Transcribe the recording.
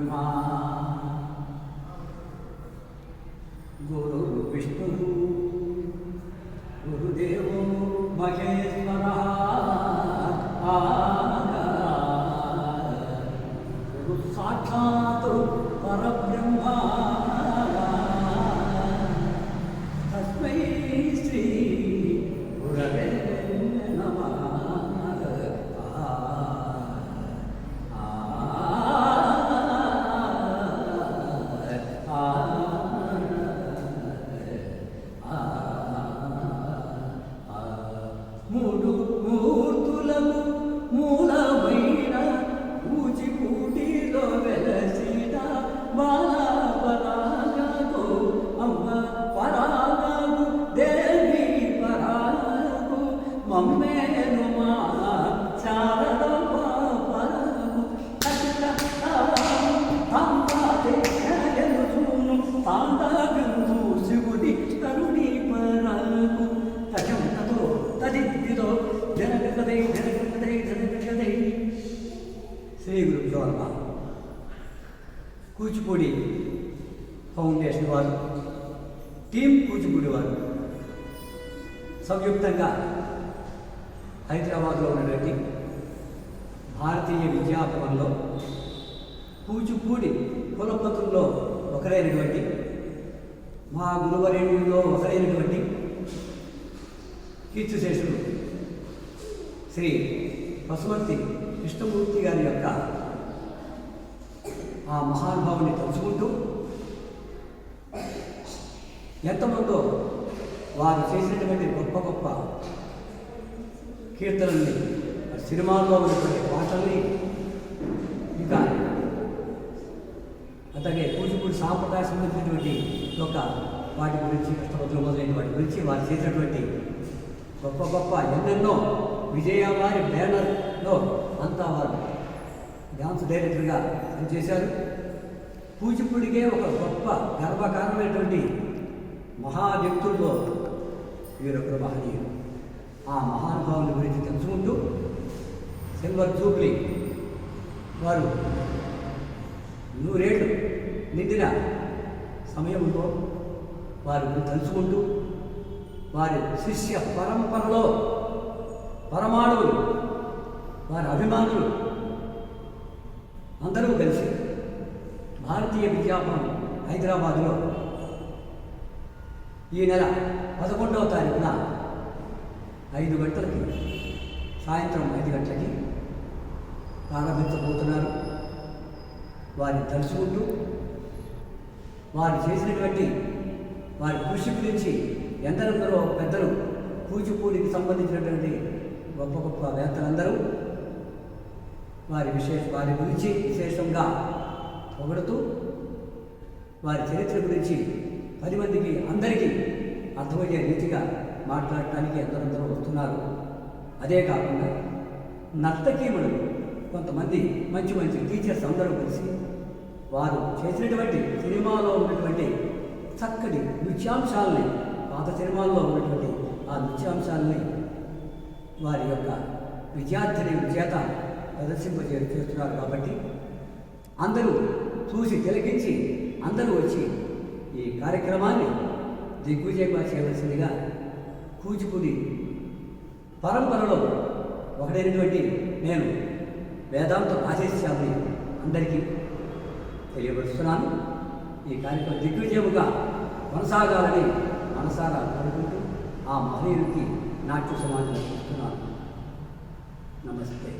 गुरुर्ब्रह्मा गुरुर्विष्णुः गुरुदेवो महेश्वरः गुरुः साक्षात् परब्रह्मा तस्मै श्री गुरवे नमः। మూడు మూర్తులకు మూలమైన కూచిపూడిలో వెలసిన బాలపరాగకు అమ్మ పరాగకు దేవి పరాగకు మమ్మేను మా శారద పరాగకు తాండగంధు శివుడి కరుణి పరాగకు తజంతతో తదిద్దితో జనగదై జనగదై జనగదై. శ్రీ గురుభ్యో నమః. కూచిపూడి ఫౌండేషన్ వారు, టీం కూచిపూడి వారు సంయుక్తంగా హైదరాబాద్లో ఉన్నటువంటి భారతీయ విద్యాభవన్లో కూచిపూడి కులపతుల్లో ఒకరైనటువంటి మా గురువరేణ్యుల్లో ఒకరైనటువంటి కీర్తిశేషుడు శ్రీ పశుమర్తి కృష్ణమూర్తి గారి యొక్క ఆ మహానుభావుని తలుచుకుంటూ ఎంతమందో వారు చేసినటువంటి గొప్ప గొప్ప కీర్తనల్ని, సినిమాల్లో ఉన్నటువంటి పాటల్ని, ఇంకా అలాగే కూచిపూడి సాంప్రదాయ సంబంధించినటువంటి యొక్క వాటి గురించి, కష్టపత్రులు మొదలైన వాటి గురించి వారు చేసినటువంటి గొప్ప గొప్ప ఎన్నెన్నో విజయవారి బ్యానర్లో అంతా వారు డ్యాన్స్ డైరెక్టర్గా పనిచేశారు. కూచిపూడికే ఒక గొప్ప గర్వకారణమైనటువంటి మహా వ్యక్తుల్లో వీరొకరు మహనీయులు. ఆ మహానుభావుల గురించి తెలుసుకుంటూ సిల్వర్ జూబ్లీ వారు 100 ఏళ్ళు నిండిన సమయంలో వారు తెలుసుకుంటూ వారి శిష్య పరంపరలో పరమాణువులు, వారి అభిమానులు అందరూ కలిసి భారతీయ విద్యాభవన్ హైదరాబాదులో ఈ నెల 11వ తారీఖున 5 గంటలకి, సాయంత్రం 5 గంటలకి ప్రారంభించబోతున్నారు. వారిని తలుచుకుంటూ వారు చేసినటువంటి వారి కృషి గురించి ఎందరెందరో పెద్దలు, కూచిపూడికి సంబంధించినటువంటి గొప్ప గొప్ప వేత్తలందరూ వారి గురించి విశేషంగా పొగడుతూ వారి చరిత్ర గురించి 10 మందికి అందరికీ అర్థమయ్యే రీతిగా మాట్లాడటానికి ఎందరందరూ వస్తున్నారు. అదే కాకుండా నర్తకీములు కొంతమంది మంచి మంచి టీచర్స్ అందరూ కలిసి వారు చేసినటువంటి సినిమాలో ఉన్నటువంటి చక్కటి నృత్యాంశాలని, పాత సినిమాల్లో ఉన్నటువంటి ఆ నృత్యాంశాలని వారి యొక్క విద్యార్థిని చేత ప్రదర్శింపజేస్తున్నారు. కాబట్టి అందరూ చూసి తిలకించి అందరూ వచ్చి ఈ కార్యక్రమాన్ని దిగ్విజయంగా చేయవలసిందిగా కూచిపూడి పరంపరలో ఒకటైనటువంటి నేను వేదాంతం ఆశిష్యాలని అందరికీ తెలియపరుస్తున్నాను. ఈ కార్యక్రమం దిగ్విజయముగా కొనసాగాలని మనసారా కోరుకుంటూ ఆ మహనీయుడికి నాట్య సమాజం ఇస్తున్నాను. నమస్తే.